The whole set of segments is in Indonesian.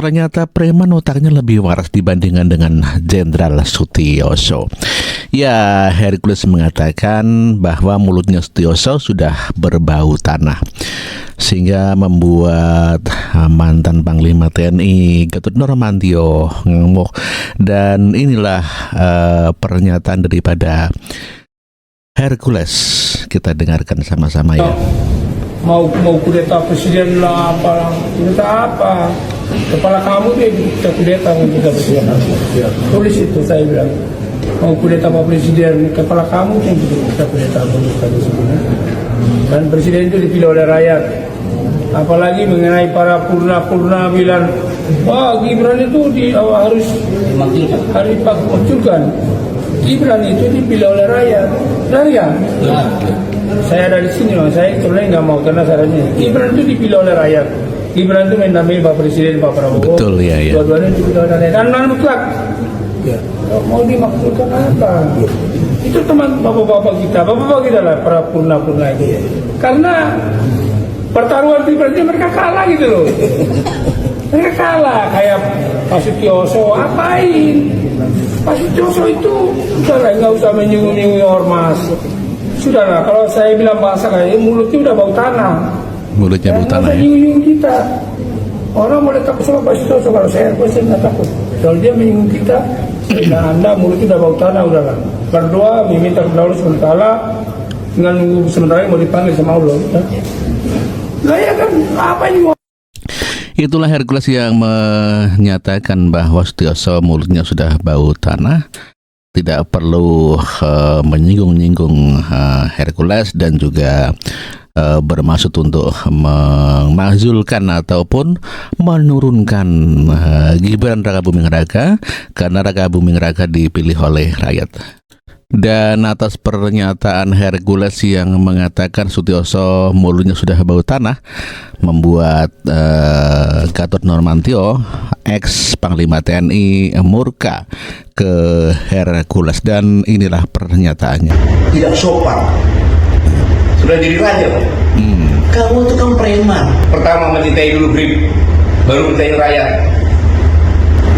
Ternyata preman otaknya lebih waras dibandingkan dengan Jenderal Sutioso. Ya, Hercules mengatakan bahwa mulutnya Sutioso sudah berbau tanah, sehingga membuat mantan Panglima TNI Gatot Nurmantio ngamuk. Dan inilah pernyataan daripada Hercules. Kita dengarkan sama-sama ya. Mau kudeta presiden lah, apa kudeta apa, kepala kamu deh kita kudeta untuk presiden. Tulis itu saya bilang, mau kudeta pak presiden, kepala kamu yang kita kudeta untuk presiden. Dan presiden itu dipilih oleh rakyat. Apalagi mengenai para purna bilang, wah Gibran itu harus dimunculkan. Gibran itu dipilih oleh rakyat. Rakyat. Saya ada di sini, saya sebenarnya nggak mau karena syaratnya Gibran itu dipilih oleh rakyat. Gibran itu mendampingi Pak Presiden, Pak Prabowo. Betul ya. Dua-duanya dipilih oleh rakyat. Dan mutlak. Ya. Mau dimaksudkan apa? Itu teman bapak-bapak kita lah para purna itu. Karena pertaruhan pribadi mereka kalah gitu loh. Mereka kalah kayak Pak Sutioso apain? Pak Sutioso itu udahlah nggak usah menyinggung ormas. Sudahlah, kalau saya bilang bahasa kayak mulutnya udah bau tanah. Mulutnya bau tanah ya? Menyinggung kita. Orang boleh takut sama Pak Sutioso, kalau saya nggak takut. Kalau dia menyinggung kita, nah Anda mulutnya udah bau tanah, udahlah. Berdoa, meminta kepada Allah SWT, dengan nunggu sementara mau dipanggil sama Allah. Lah ya kan, apa ini? Itulah Hercules yang menyatakan bahwa Sutioso mulutnya sudah bau tanah. Tidak perlu menyinggung-nyinggung Hercules dan juga bermaksud untuk memazulkan ataupun menurunkan Gibran Rakabuming Raka, karena Rakabuming Raka dipilih oleh rakyat. Dan atas pernyataan Hercules yang mengatakan Sutioso mulutnya sudah bau tanah, membuat Gatot Nurmantio, ex Panglima TNI, murka ke Hercules. Dan inilah pernyataannya. Tidak sopan. Sudah jadi raja kok. Kamu itu kan preman. Pertama mencintai dulu BRIM, baru mencintai rakyat.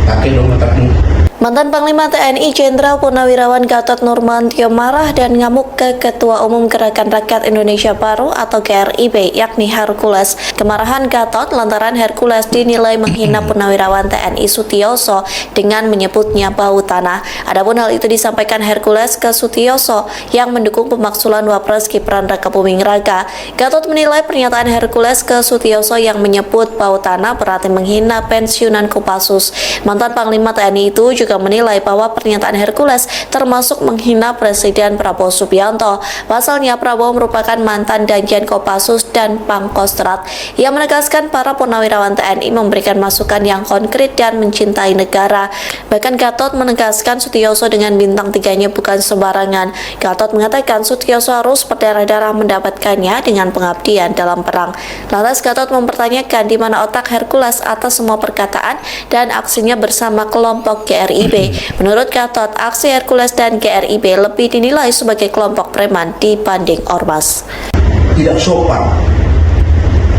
Pakai dong otakmu. Mantan Panglima TNI Jenderal Purnawirawan Gatot Nurmantio marah dan ngamuk ke Ketua Umum Gerakan Rakyat Indonesia Baru atau GRIB, yakni Hercules. Kemarahan Gatot lantaran Hercules dinilai menghina Purnawirawan TNI Sutioso dengan menyebutnya bau tanah. Adapun hal itu disampaikan Hercules ke Sutioso yang mendukung pemaksulan Wapres Gibran Rakabuming Raka. Gatot menilai pernyataan Hercules ke Sutioso yang menyebut bau tanah berarti menghina pensiunan Kopassus. Mantan Panglima TNI itu juga menilai bahwa pernyataan Hercules termasuk menghina Presiden Prabowo Subianto. Pasalnya Prabowo merupakan mantan Danjen Kopassus dan Pangkostrat. Ia menegaskan para purnawirawan TNI memberikan masukan yang konkret dan mencintai negara. Bahkan Gatot menegaskan Sutioso dengan bintang 3-nya bukan sembarangan. Gatot mengatakan Sutioso harus berdarah-darah mendapatkannya dengan pengabdian dalam perang. Lantas Gatot mempertanyakan di mana otak Hercules atas semua perkataan dan aksinya bersama kelompok GRIB. Menurut Gatot, aksi Hercules dan GRIB lebih dinilai sebagai kelompok preman dibanding ormas. Tidak sopan.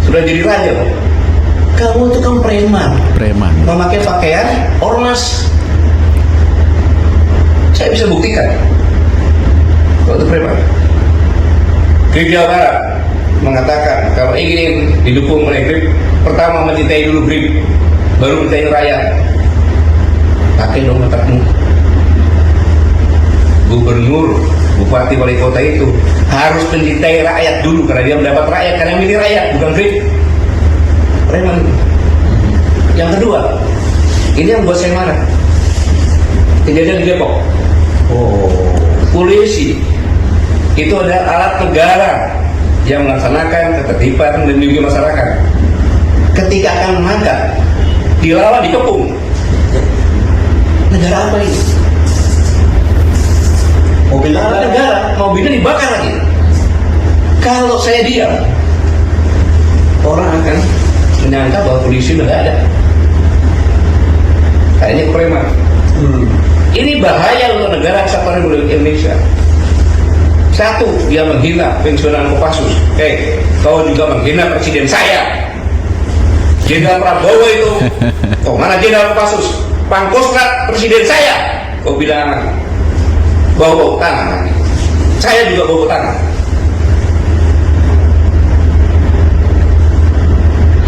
Sudah jadi raja kok. Kamu itu kan preman. Memakai pakaian ormas. Saya bisa buktikan. Kalau itu preman. GRIB Jawa Barat mengatakan kalau ingin didukung oleh GRIB, pertama mencintai dulu GRIB, baru mencintai rakyat. Pakai dong otakmu. Gubernur, bupati, wali kota itu harus mencintai rakyat dulu, karena dia mendapat rakyat, karena milih rakyat, bukan GRIB. Preman. Yang kedua, ini yang buat saya marah. Kejadian di Depok. Polisi itu adalah alat negara yang melaksanakan ketertiban dan melindungi masyarakat. Ketika akan menangkap, dilawan, dikepung. Negara apa ini? Mobil negara, mobilnya dibakar lagi. Kalau saya diam, orang akan menyangka bahwa polisi udah nggak ada. Kayaknya preman. Ini bahaya untuk negara kesatuan Republik Indonesia. Satu, dia menghina pensiunan Kopassus. Kau juga menghina presiden saya. Jenderal Prabowo itu Oh, mana Jenderal Kopassus? Pangkostrat presiden saya. Kau bilang anak bawa tangan. Saya juga bawa tangan.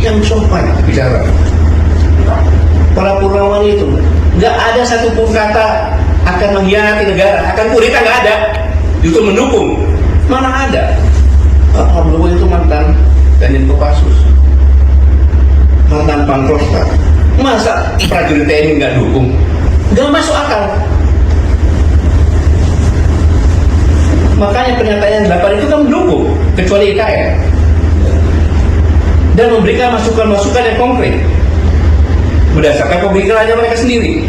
Yang sopan bicara. Para Purnawan itu nggak ada satupun kata akan mengkhianati negara, akan kudeta, nggak ada. Justru mendukung. Mana ada? Pak Prabowo itu mantan Danjen Kopassus, mantan Pangkostrat. Masa prajurit TNI nggak dukung? Nggak masuk akal. Makanya pernyataan 8 itu kan mendukung, kecuali IKN, dan memberikan masukan-masukan yang konkret berdasarkan pemikirannya mereka sendiri.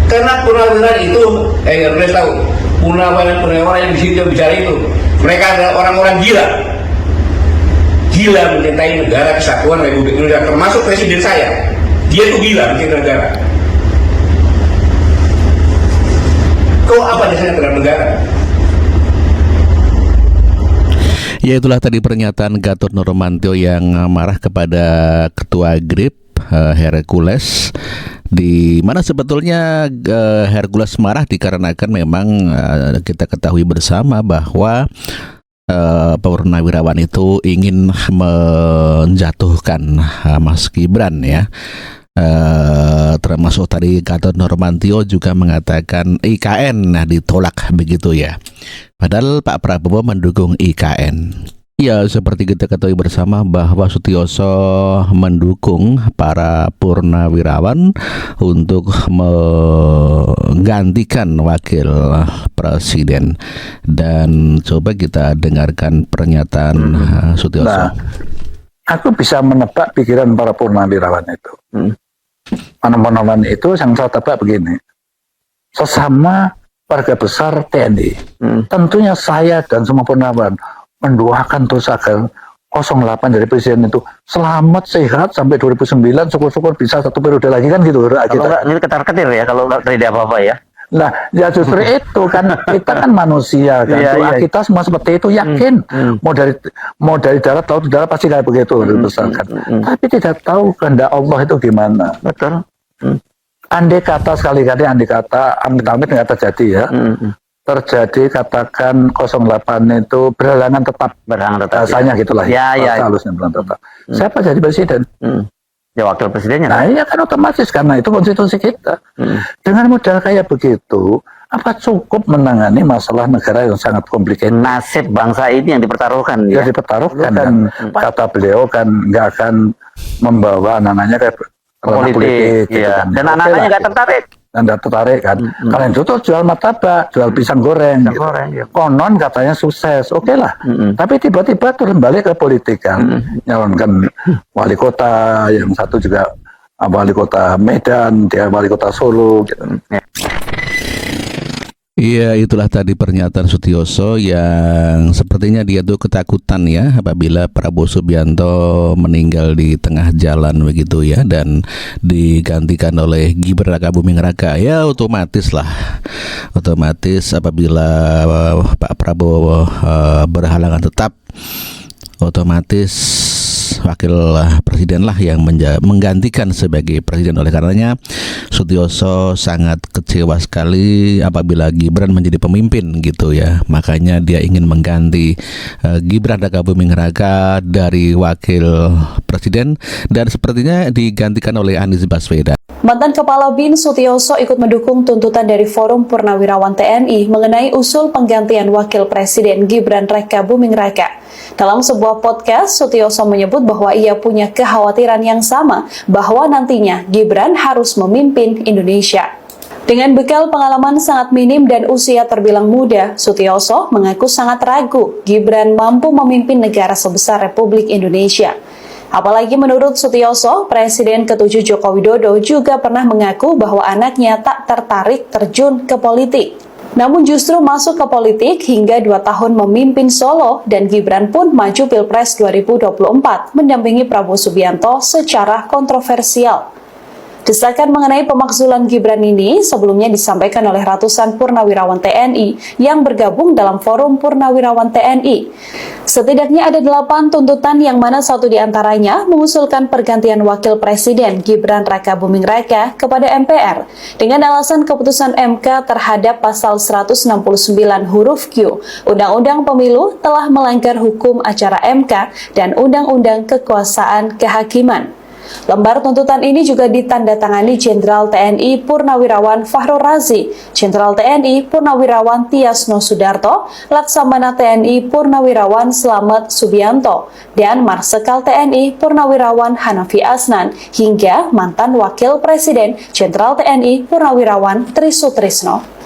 Karena purnawirawan itu, harus tahu, purnawirawan yang di situ bicara itu, mereka adalah orang-orang gila. Gila mencintai negara kesatuan Republik Indonesia, termasuk presiden saya. Dia itu gila mencintai negara. Kau apa dasarnya terhadap negara? Ya, itulah tadi pernyataan Gatot Nurmantio yang marah kepada Ketua GRIP Hercules, di mana sebetulnya Hercules marah dikarenakan memang kita ketahui bersama bahwa purnawirawan itu ingin menjatuhkan Mas Gibran ya. Termasuk tadi Gatot Nurmantio juga mengatakan IKN ditolak begitu ya. Padahal Pak Prabowo mendukung IKN. Ya, seperti kita ketahui bersama bahwa Sutioso mendukung para purnawirawan untuk menggantikan wakil presiden. Dan coba kita dengarkan pernyataan Sutioso. Nah, aku bisa menebak pikiran para purnawirawan itu. Purnawirawan itu yang saya tebak begini. Sesama warga besar TNI. Tentunya saya dan semua purnawirawan mendoakan terus agar 08 dari presiden itu selamat sehat sampai 2009, syukur-syukur bisa satu periode lagi kan gitu. Kalau nggak, ini ketar-ketir ya kalau nggak terjadi apa-apa ya. Nah, ya justru itu kan kita kan manusia kan. Doa kita semua seperti itu, yakin. Mau dari darat, laut, udara pasti kayak begitu dibesarkan. Tapi tidak tahu kehendak Allah itu gimana. Betul. Andai kata sekali-kali, amit-amit nggak terjadi ya. Terjadi katakan 08 itu berhalangan tetap. Rasanya gitulah. Ya. Halusnya berhalangan tetap. Siapa jadi presiden? Ya wakil presidennya. Nah iya kan otomatis karena itu konstitusi kita. Dengan modal kayak begitu, apa cukup menangani masalah negara yang sangat komplikated? Nasib bangsa ini yang dipertaruhkan. Ya dipertaruhkan kan. Kata beliau kan nggak akan membawa anak-anaknya ke politik gitu ya. kan. Dan anak-anaknya nggak tertarik. Anda tertarik kan? Kalian itu tuh jual martabak, jual pisang goreng. Gitu. Ya. Konon katanya sukses, oke lah. Tapi tiba-tiba turun balik ke politik kan, nyalonkan wali kota, yang satu juga wali kota Medan, dia wali kota Solo. Gitu. Iya, itulah tadi pernyataan Sutioso yang sepertinya dia tuh ketakutan ya apabila Prabowo Subianto meninggal di tengah jalan begitu ya, dan digantikan oleh Gibran Rakabuming Raka. Ya otomatis apabila Pak Prabowo berhalangan tetap, otomatis wakil presiden lah yang menggantikan sebagai presiden. Oleh karenanya Sutioso sangat kecewa sekali apabila Gibran menjadi pemimpin gitu ya. Makanya dia ingin mengganti Gibran Rakabuming Raka dari wakil presiden, dan sepertinya digantikan oleh Anies Baswedan. Mantan Kepala BIN Sutioso ikut mendukung tuntutan dari Forum Purnawirawan TNI mengenai usul penggantian Wakil Presiden Gibran Rakabuming Raka. Dalam sebuah podcast, Sutioso menyebut bahwa ia punya kekhawatiran yang sama bahwa nantinya Gibran harus memimpin Indonesia. Dengan bekal pengalaman sangat minim dan usia terbilang muda, Sutioso mengaku sangat ragu Gibran mampu memimpin negara sebesar Republik Indonesia. Apalagi menurut Sutioso, Presiden ke-7 Joko Widodo juga pernah mengaku bahwa anaknya tak tertarik terjun ke politik. Namun justru masuk ke politik hingga 2 tahun memimpin Solo, dan Gibran pun maju Pilpres 2024 mendampingi Prabowo Subianto secara kontroversial. Desakan mengenai pemakzulan Gibran ini sebelumnya disampaikan oleh ratusan purnawirawan TNI yang bergabung dalam Forum Purnawirawan TNI. Setidaknya ada 8 tuntutan yang mana satu diantaranya mengusulkan pergantian Wakil Presiden Gibran Raka Buming Raka kepada MPR dengan alasan keputusan MK terhadap pasal 169 huruf Q Undang-Undang Pemilu telah melanggar hukum acara MK dan Undang-Undang Kekuasaan Kehakiman. Lembar tuntutan ini juga ditandatangani Jenderal TNI Purnawirawan Fahrul Razi, Jenderal TNI Purnawirawan Tiasno Sudarto, Laksamana TNI Purnawirawan Slamet Subianto, dan Marsekal TNI Purnawirawan Hanafi Asnan, hingga mantan Wakil Presiden Jenderal TNI Purnawirawan Tri Sutrisno.